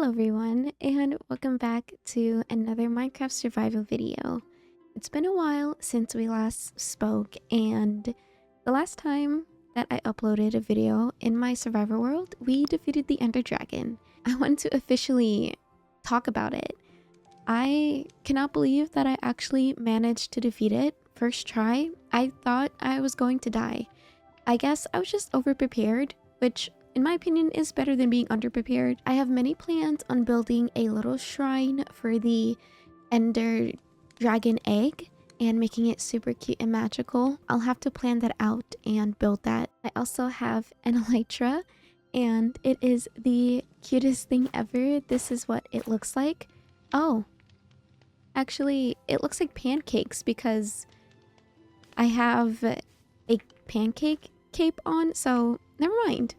Hello everyone, and welcome back to another Minecraft survival video. It's been a while since we last spoke, and the last time that I uploaded a video in my survivor world, we defeated the Ender Dragon. I want to officially talk about it. I cannot believe that I actually managed to defeat it. First try, I thought I was going to die. I guess I was just overprepared, which in my opinion is better than being underprepared. I have many plans on building a little shrine for the Ender Dragon egg and making it super cute and magical. I'll have to plan that out and build that. I also have an elytra and it is the cutest thing ever. This is what it looks like. Oh, actually it looks like pancakes because I have a pancake cape on, so never mind.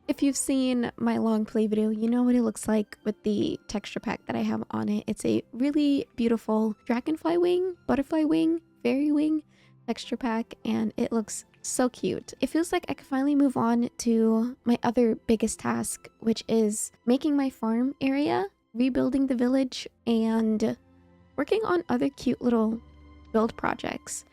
If you've seen my long play video, you know what it looks like with the texture pack that I have on it. It's a really beautiful dragonfly wing, butterfly wing, fairy wing texture pack, and it looks so cute. It feels like I can finally move on to my other biggest task, which is making my farm area, rebuilding the village, and working on other cute little build projects,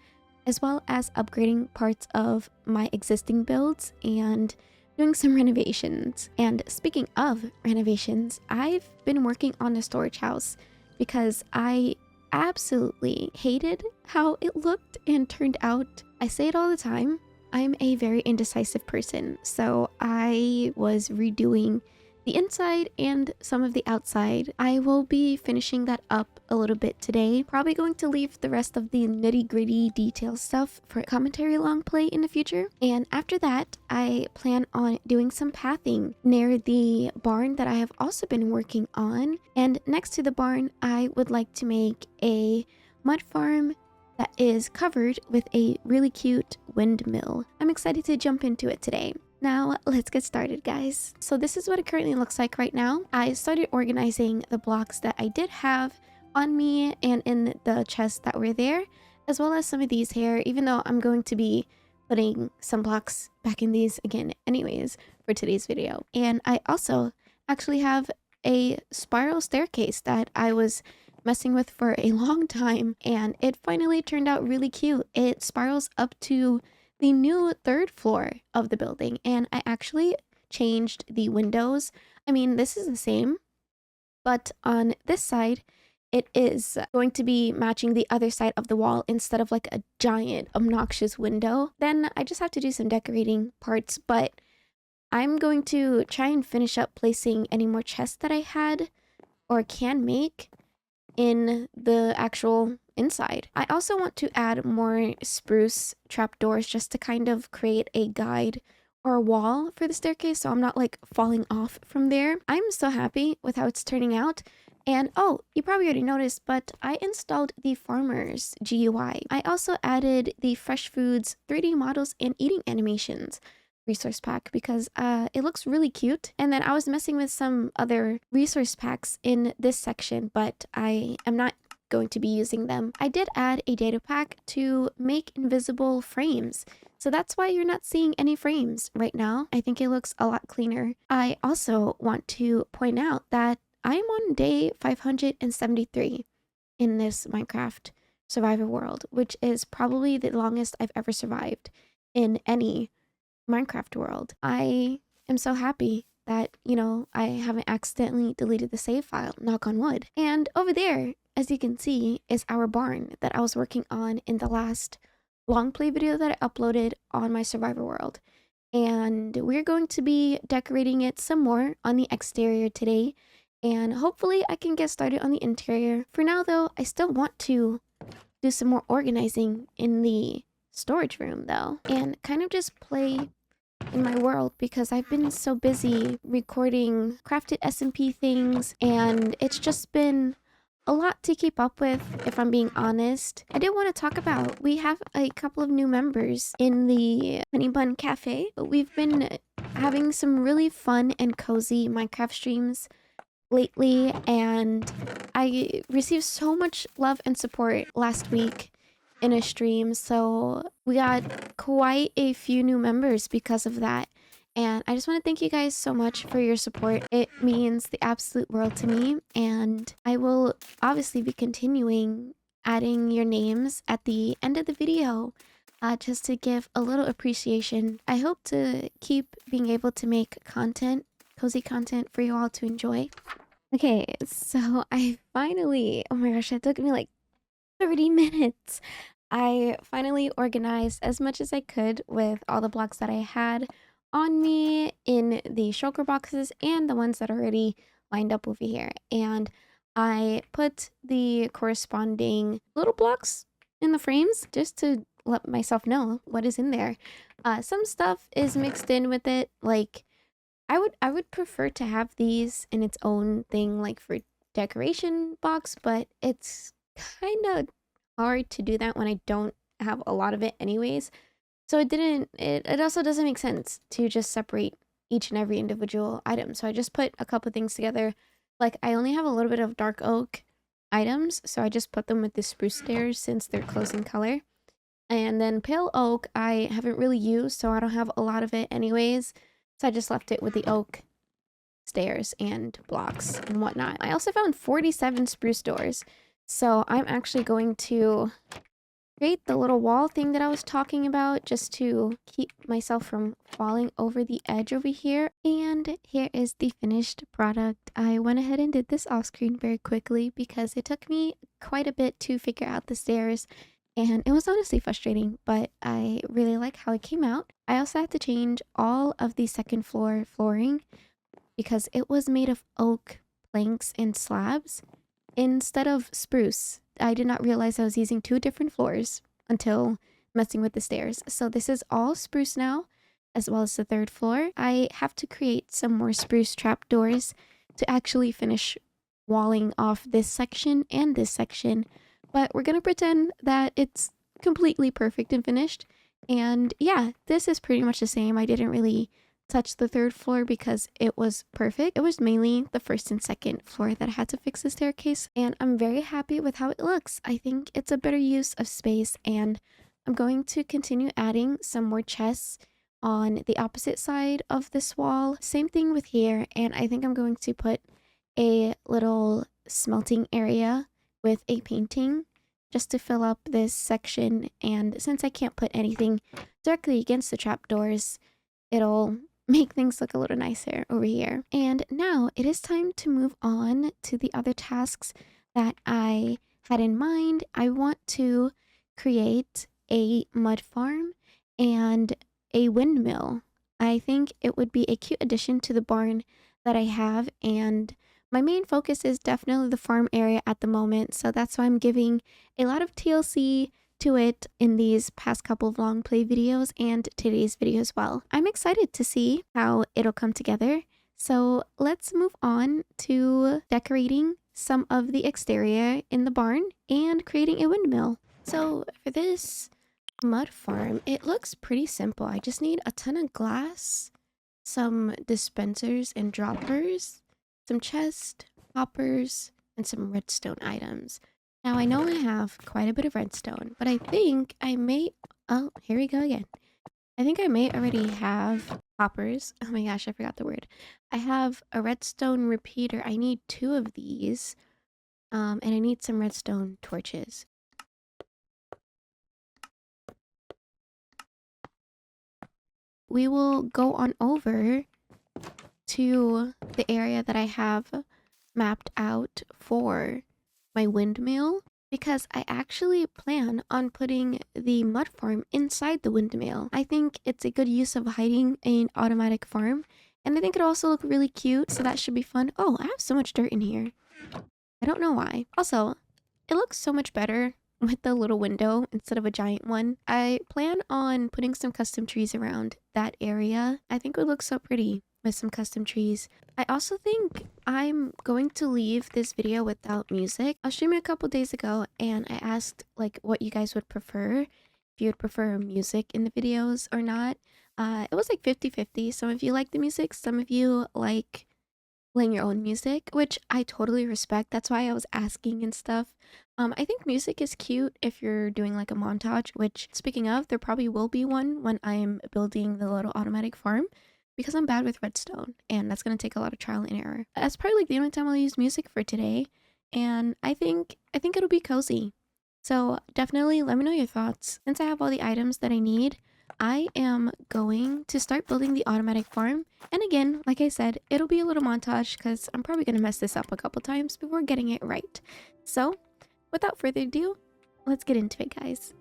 as well as upgrading parts of my existing builds and doing some renovations. And speaking of renovations, I've been working on a storage house because I absolutely hated how it looked and turned out. I say it all the time, I'm a very indecisive person, so I was redoing the inside and some of the outside. I will be finishing that up a little bit today. Probably going to leave the rest of the nitty-gritty detail stuff for commentary long play in the future. And after that, I plan on doing some pathing near the barn that I have also been working on. And next to the barn, I would like to make a mud farm that is covered with a really cute windmill. I'm excited to jump into it today. Now, let's get started, guys. So this is what it currently looks like right now. I started organizing the blocks that I did have on me and in the chests that were there, as well as some of these here, even though I'm going to be putting some blocks back in these again anyways for today's video. And I also actually have a spiral staircase that I was messing with for a long time, and it finally turned out really cute. It spirals up to the new third floor of the building, and I actually changed the windows. I mean, this is the same, but on this side, it is going to be matching the other side of the wall instead of like a giant obnoxious window. Then I just have to do some decorating parts, but I'm going to try and finish up placing any more chests that I had or can make in the actual inside. I also want to add more spruce trapdoors just to kind of create a guide or a wall for the staircase so I'm not like falling off from there. I'm so happy with how it's turning out. And oh, you probably already noticed, but I installed the Farmers GUI. I also added the Fresh Foods 3D models and eating animations resource pack because it looks really cute. And then I was messing with some other resource packs in this section, but I am not going to be using them. I did add a data pack to make invisible frames, so that's why you're not seeing any frames right now. I think it looks a lot cleaner. I also want to point out that I'm on day 573 in this Minecraft survivor world, which is probably the longest I've ever survived in any Minecraft world. I am so happy that, you know, I haven't accidentally deleted the save file, knock on wood. And over there, as you can see, is our barn that I was working on in the last long play video that I uploaded on my survivor world. And we're going to be decorating it some more on the exterior today, and hopefully I can get started on the interior. For now though, I still want to do some more organizing in the storage room though, and kind of just play in my world because I've been so busy recording crafted SMP things, and it's just been a lot to keep up with, if I'm being honest. I did want to talk about, we have a couple of new members in the Honey Bun Cafe. We've been having some really fun and cozy Minecraft streams lately, and I received so much love and support last week in a stream, so we got quite a few new members because of that. And I just want to thank you guys so much for your support. It means the absolute world to me. And I will obviously be continuing adding your names at the end of the video just to give a little appreciation. I hope to keep being able to make content, cozy content for you all to enjoy. Okay, so I finally, oh my gosh, it took me like 30 minutes. I finally organized as much as I could with all the blocks that I had on me in the shulker boxes and the ones that are already lined up over here. And I put the corresponding little blocks in the frames just to let myself know what is in there. Some stuff is mixed in with it, like I would prefer to have these in its own thing, like for decoration box, but it's kind of hard to do that when I don't have a lot of it anyways. So it also doesn't make sense to just separate each and every individual item. So I just put a couple things together. Like I only have a little bit of dark oak items, so I just put them with the spruce stairs since they're close in color. And then pale oak, I haven't really used, so I don't have a lot of it anyways. So I just left it with the oak stairs and blocks and whatnot. I also found 47 spruce doors. So I'm actually going to create the little wall thing that I was talking about just to keep myself from falling over the edge over here. And here is the finished product. I went ahead and did this off screen very quickly because it took me quite a bit to figure out the stairs. And it was honestly frustrating, but I really like how it came out. I also had to change all of the second floor flooring because it was made of oak planks and slabs instead of spruce. I did not realize I was using two different floors until messing with the stairs. So this is all spruce now, as well as the third floor. I have to create some more spruce trapdoors to actually finish walling off this section and this section. But we're gonna pretend that it's completely perfect and finished. And yeah, this is pretty much the same. I didn't really touch the third floor because it was perfect. It was mainly the first and second floor that I had to fix the staircase, and I'm very happy with how it looks. I think it's a better use of space, and I'm going to continue adding some more chests on the opposite side of this wall. Same thing with here, and I think I'm going to put a little smelting area with a painting just to fill up this section. And since I can't put anything directly against the trapdoors, it'll make things look a little nicer over here. And now it is time to move on to the other tasks that I had in mind. I want to create a mud farm and a windmill. I think it would be a cute addition to the barn that I have, and my main focus is definitely the farm area at the moment, so that's why I'm giving a lot of TLC to it in these past couple of long play videos and today's video as well. I'm excited to see how it'll come together. So let's move on to decorating some of the exterior in the barn and creating a windmill. So for this mud farm, it looks pretty simple. I just need a ton of glass, some dispensers and droppers, some chest, hoppers, and some redstone items. Now, I know I have quite a bit of redstone, but I think I may... Oh, here we go again. I think I may already have hoppers. Oh my gosh, I forgot the word. I have a redstone repeater. I need two of these. And I need some redstone torches. We will go on over to the area that I have mapped out for my windmill, because I actually plan on putting the mud farm inside the windmill. I think it's a good use of hiding an automatic farm, and I think it'll also look really cute, so that should be fun. Oh, I have so much dirt in here. I don't know why. Also, it looks so much better with the little window instead of a giant one. I plan on putting some custom trees around that area. I think it would look so pretty with some custom trees. I also think I'm going to leave this video without music. I was streaming a couple days ago and I asked like what you guys would prefer, if you would prefer music in the videos or not. It was like 50-50. Some of you like the music, some of you like playing your own music, which I totally respect. That's why I was asking and stuff. I think music is cute if you're doing like a montage, which speaking of, there probably will be one when I'm building the little automatic farm, because I'm bad with redstone, and that's gonna take a lot of trial and error. That's probably like the only time I'll use music for today, and I think it'll be cozy. So definitely let me know your thoughts. Since I have all the items that I need, I am going to start building the automatic farm. And again, like I said, it'll be a little montage because I'm probably gonna mess this up a couple times before getting it right. So without further ado, let's get into it, guys.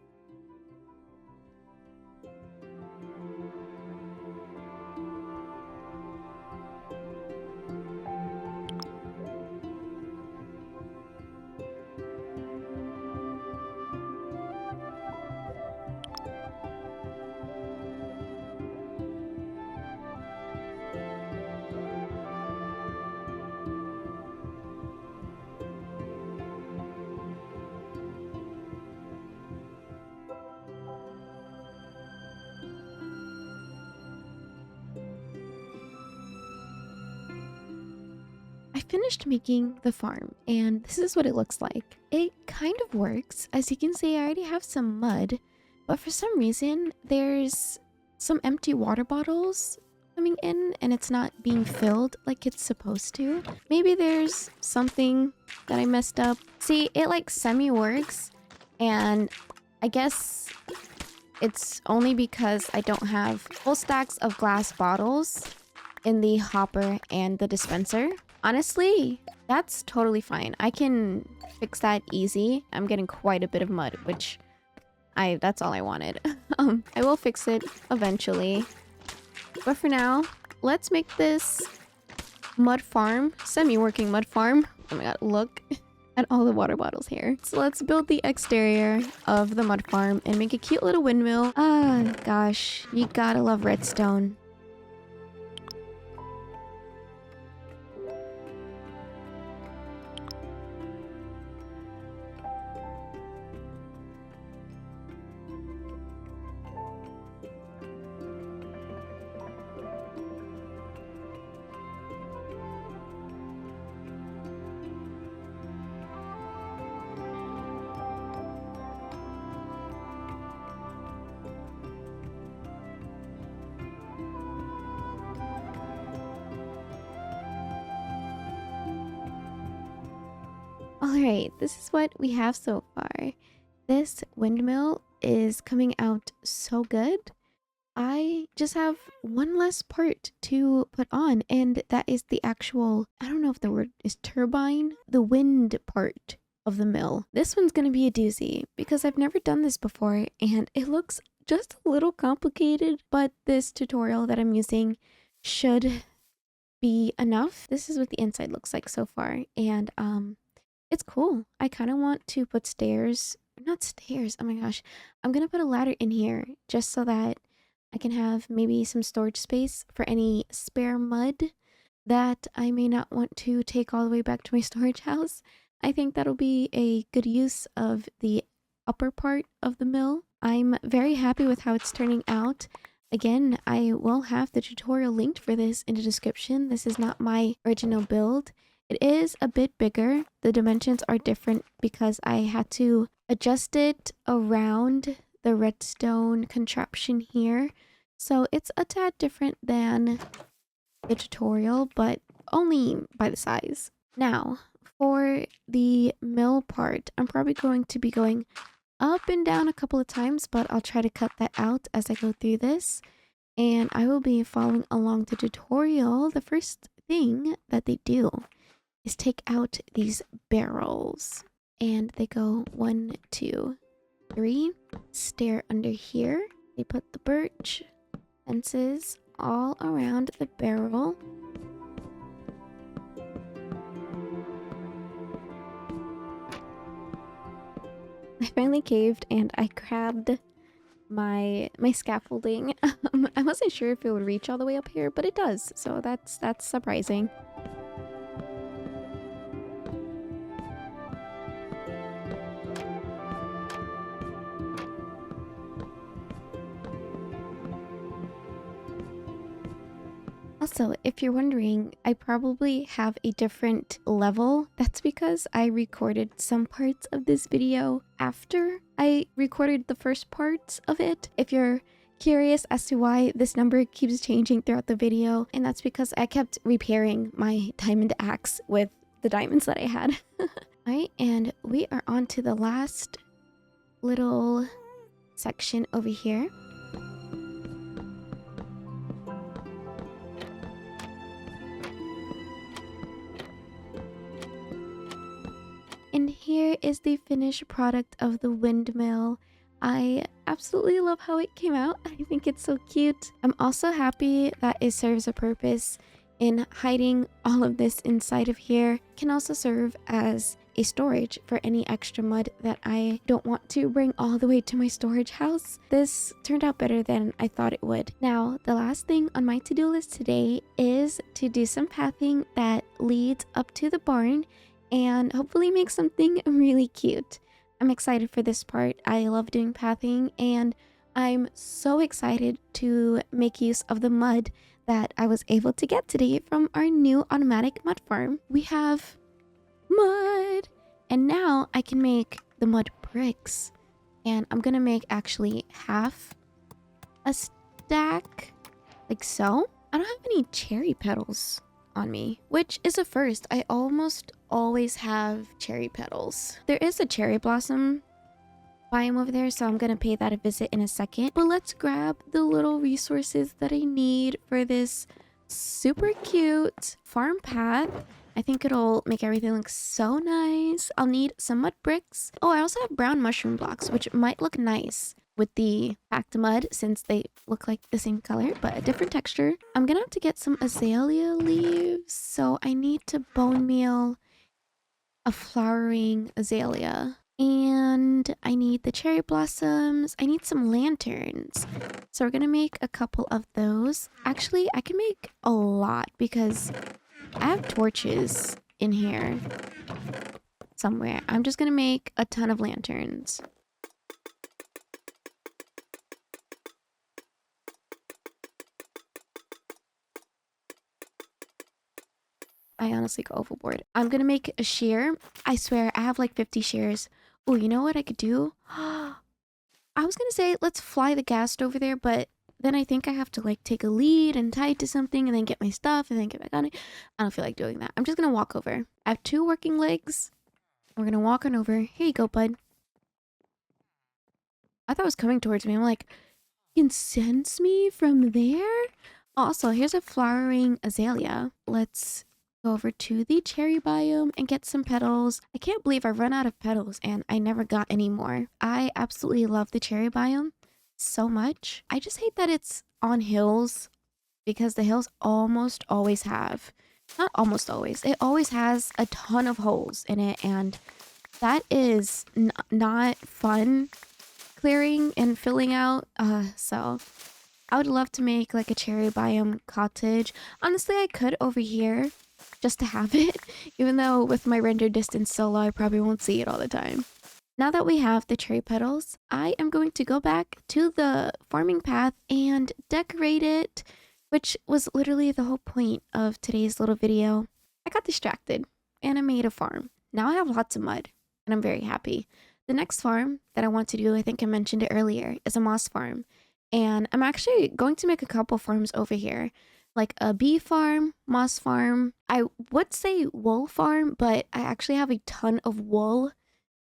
I finished making the farm, and this is what it looks like. It kind of works. As you can see, I already have some mud, but for some reason, there's some empty water bottles coming in, and it's not being filled like it's supposed to. Maybe there's something that I messed up. See, it like semi-works, and I guess it's only because I don't have full stacks of glass bottles in the hopper and the dispenser. Honestly, that's totally fine. I can fix that easy. I'm getting quite a bit of mud, which that's all I wanted. I will fix it eventually. But for now, let's make this mud farm, semi-working mud farm. Oh my god, look at all the water bottles here. So let's build the exterior of the mud farm and make a cute little windmill. Ah, gosh, you gotta love redstone. Alright, this is what we have so far. This windmill is coming out so good. I just have one less part to put on, and that is the actual, I don't know if the word is turbine, the wind part of the mill. This one's gonna be a doozy because I've never done this before, and it looks just a little complicated, but this tutorial that I'm using should be enough. This is what the inside looks like so far, and it's cool. I kind of want to put stairs, not stairs, oh my gosh. I'm gonna put a ladder in here just so that I can have maybe some storage space for any spare mud that I may not want to take all the way back to my storage house. I think that'll be a good use of the upper part of the mill. I'm very happy with how it's turning out. Again, I will have the tutorial linked for this in the description. This is not my original build. It is a bit bigger. The dimensions are different because I had to adjust it around the redstone contraption here. So it's a tad different than the tutorial, but only by the size. Now, for the mill part, I'm probably going to be going up and down a couple of times, but I'll try to cut that out as I go through this. And I will be following along the tutorial. The first thing that they do is take out these barrels, and they go 1, 2, 3. Stair under here. They put the birch fences all around the barrel. I finally caved and I grabbed my scaffolding. I wasn't sure if it would reach all the way up here, but it does, so that's surprising. Also, if you're wondering, I probably have a different level. That's because I recorded some parts of this video after I recorded the first parts of it. If you're curious as to why this number keeps changing throughout the video, and that's because I kept repairing my diamond axe with the diamonds that I had. Alright, and we are on to the last little section over here. And here is the finished product of the windmill. I absolutely love how it came out. I think it's so cute. I'm also happy that it serves a purpose in hiding all of this inside of here. It can also serve as a storage for any extra mud that I don't want to bring all the way to my storage house. This turned out better than I thought it would. Now, the last thing on my to-do list today is to do some pathing that leads up to the barn and hopefully make something really cute. I'm excited for this part. I love doing pathing, and I'm so excited to make use of the mud that I was able to get today from our new automatic mud farm. We have mud, and now I can make the mud bricks, and I'm gonna make actually half a stack like so. I don't have any cherry petals on me, which is a first. I almost always have cherry petals. There is a cherry blossom biome over there, so I'm gonna pay that a visit in a second. But let's grab the little resources that I need for this super cute farm path. I think it'll make everything look so nice. I'll need some mud bricks. Oh, I also have brown mushroom blocks, which might look nice with the packed mud since they look like the same color but a different texture. I'm gonna have to get some azalea leaves, so I need to bone meal a flowering azalea. And I need the cherry blossoms. I need some lanterns. So we're gonna make a couple of those. Actually, I can make a lot because I have torches in here somewhere. I'm just gonna make a ton of lanterns. I honestly go overboard. I'm gonna make a shear. I swear, I have like 50 shears. Oh, you know what I could do? I was gonna say, let's fly the ghast over there, but then I think I have to like take a lead and tie it to something and then get my stuff and then get back on it. I don't feel like doing that. I'm just gonna walk over. I have 2 working legs. We're gonna walk on over. Here you go, bud. I thought it was coming towards me. I'm like, you can sense me from there? Also, here's a flowering azalea. Let's go over to the cherry biome and get some petals. I can't believe I run out of petals and I never got any more. I absolutely love the cherry biome so much. I just hate that it's on hills because the hills almost always have, not almost always, it always has a ton of holes in it, and that is not fun clearing and filling out. So I would love to make like a cherry biome cottage. Honestly, I could over here just to have it, even though with my render distance so low, I probably won't see it all the time. Now that we have the cherry petals, I am going to go back to the farming path and decorate it, which was literally the whole point of today's little video. I got distracted and I made a farm. Now I have lots of mud and I'm very happy. The next farm that I want to do, I think I mentioned it earlier, is a moss farm. And I'm actually going to make a couple farms over here. Like a bee farm, moss farm. I would say wool farm, but I actually have a ton of wool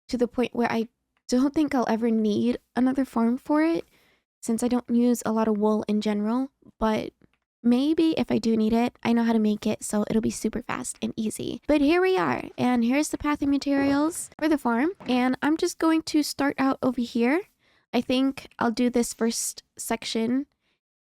to the point where I don't think I'll ever need another farm for it since I don't use a lot of wool in general. But maybe if I do need it, I know how to make it, so it'll be super fast and easy. But here we are, and here's the pathing materials for the farm. And I'm just going to start out over here. I think I'll do this first section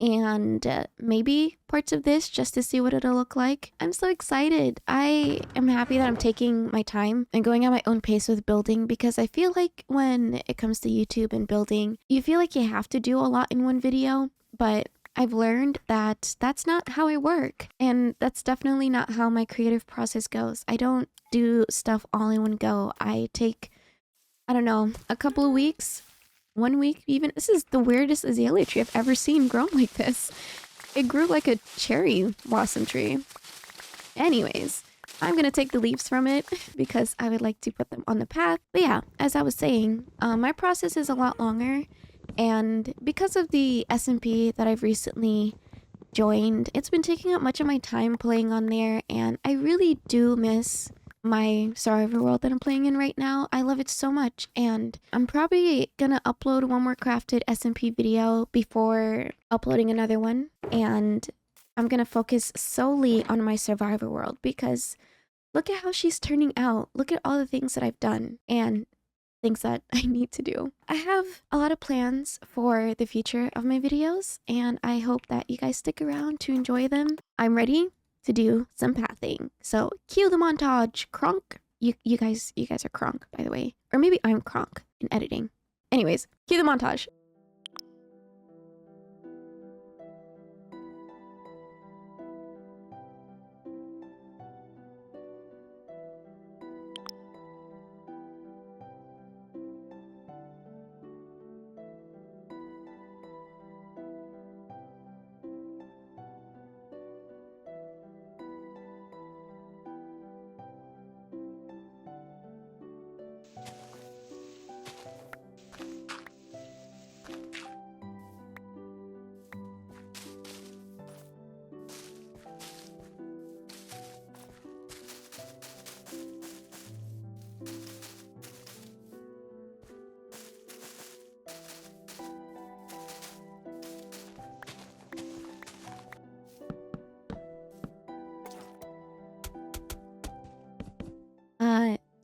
and maybe parts of this just to see what it'll look like. I'm so excited. I am happy that I'm taking my time and going at my own pace with building, because I feel like when it comes to YouTube and building, you feel like you have to do a lot in one video, but I've learned that that's not how I work, and that's definitely not how my creative process goes. I don't do stuff all in one go. I take, I don't know, a couple of weeks, 1 week even. This is the weirdest azalea tree I've ever seen grown like this. It grew like a cherry blossom tree. Anyways, I'm gonna take the leaves from it because I would like to put them on the path. But yeah, as I was saying, my process is a lot longer And because of the SMP that I've recently joined, it's been taking up much of my time playing on there, and I really do miss my survivor world that I'm playing in right now. I love it so much, and I'm probably gonna upload one more crafted SMP video before uploading another one, and I'm gonna focus solely on my survivor world because look at how she's turning out. Look at all the things that I've done and things that I need to do. I have a lot of plans for the future of my videos, and I hope that you guys stick around to enjoy them. I'm ready to do some pathing. So cue the montage. Kronk. You guys are Kronk, by the way. Or maybe I'm Kronk in editing. Anyways, cue the montage.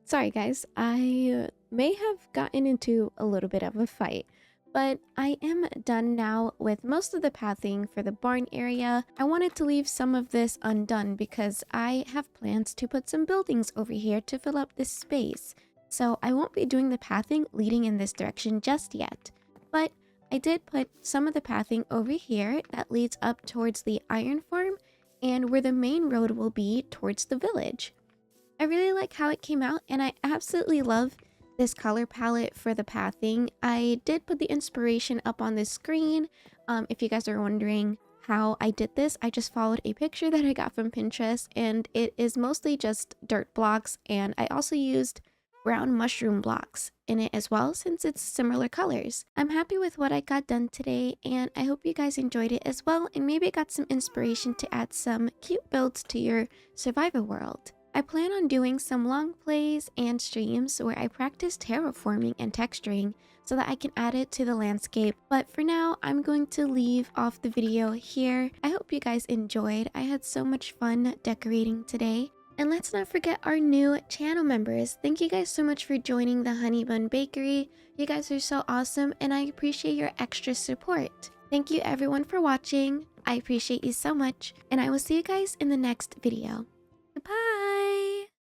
Sorry guys, I may have gotten into a little bit of a fight, but I am done now with most of the pathing for the barn area. I wanted to leave some of this undone because I have plans to put some buildings over here to fill up this space. So I won't be doing the pathing leading in this direction just yet, but I did put some of the pathing over here that leads up towards the iron farm and where the main road will be towards the village. I really like how it came out, and I absolutely love this color palette for the pathing. I did put the inspiration up on the screen. If you guys are wondering how I did this, I just followed a picture that I got from Pinterest, and it is mostly just dirt blocks, and I also used brown mushroom blocks in it as well since it's similar colors. I'm happy with what I got done today, and I hope you guys enjoyed it as well, and maybe got some inspiration to add some cute builds to your survivor world. I plan on doing some long plays and streams where I practice terraforming and texturing so that I can add it to the landscape. But for now, I'm going to leave off the video here. I hope you guys enjoyed. I had so much fun decorating today. And let's not forget our new channel members. Thank you guys so much for joining the Honey Bun Bakery. You guys are so awesome, and I appreciate your extra support. Thank you everyone for watching. I appreciate you so much, and I will see you guys in the next video.